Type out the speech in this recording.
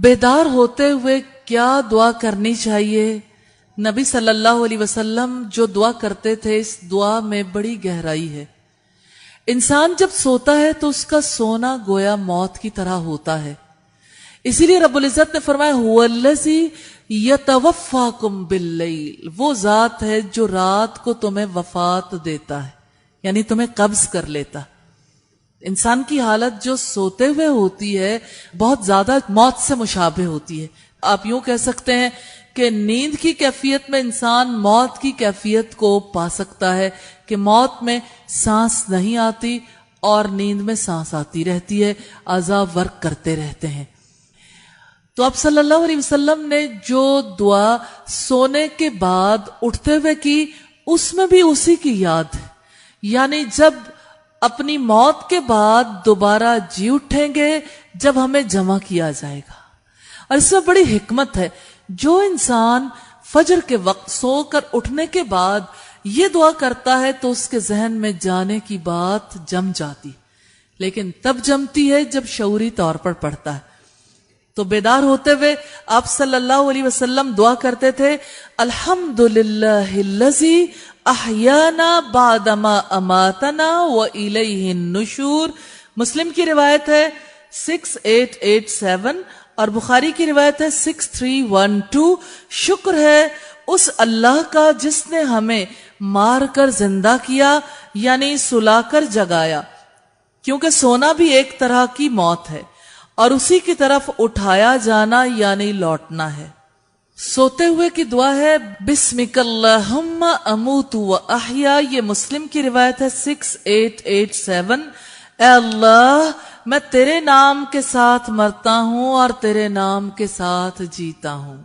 بیدار ہوتے ہوئے کیا دعا کرنی چاہیے؟ نبی صلی اللہ علیہ وسلم جو دعا کرتے تھے اس دعا میں بڑی گہرائی ہے۔ انسان جب سوتا ہے تو اس کا سونا گویا موت کی طرح ہوتا ہے، اسی لیے رب العزت نے فرمایا هو الذی یتوفاکم باللیل، وہ ذات ہے جو رات کو تمہیں وفات دیتا ہے، یعنی تمہیں قبض کر لیتا۔ انسان کی حالت جو سوتے ہوئے ہوتی ہے بہت زیادہ موت سے مشابہ ہوتی ہے۔ آپ یوں کہہ سکتے ہیں کہ نیند کی کیفیت میں انسان موت کی کیفیت کو پا سکتا ہے کہ موت میں سانس نہیں آتی اور نیند میں سانس آتی رہتی ہے، اعضاء ورک کرتے رہتے ہیں۔ تو آپ صلی اللہ علیہ وسلم نے جو دعا سونے کے بعد اٹھتے ہوئے کی اس میں بھی اسی کی یاد ہے، یعنی جب اپنی موت کے بعد دوبارہ جی اٹھیں گے جب ہمیں جمع کیا جائے گا۔ اور اس میں بڑی حکمت ہے، جو انسان فجر کے وقت سو کر اٹھنے کے بعد یہ دعا کرتا ہے تو اس کے ذہن میں جانے کی بات جم جاتی، لیکن تب جمتی ہے جب شعوری طور پر پڑھتا ہے۔ تو بیدار ہوتے ہوئے آپ صلی اللہ علیہ وسلم دعا کرتے تھے الحمدللہ الذی احیانا بعدما اماتنا والیہ النشور۔ مسلم کی روایت ہے 6887 اور بخاری کی روایت ہے 6312۔ شکر ہے اس اللہ کا جس نے ہمیں مار کر زندہ کیا، یعنی سلا کر جگایا، کیونکہ سونا بھی ایک طرح کی موت ہے اور اسی کی طرف اٹھایا جانا یعنی لوٹنا ہے۔ سوتے ہوئے کی دعا ہے بسمک اللہم اموت و احیا، یہ مسلم کی روایت ہے 6887۔ اے اللہ میں تیرے نام کے ساتھ مرتا ہوں اور تیرے نام کے ساتھ جیتا ہوں۔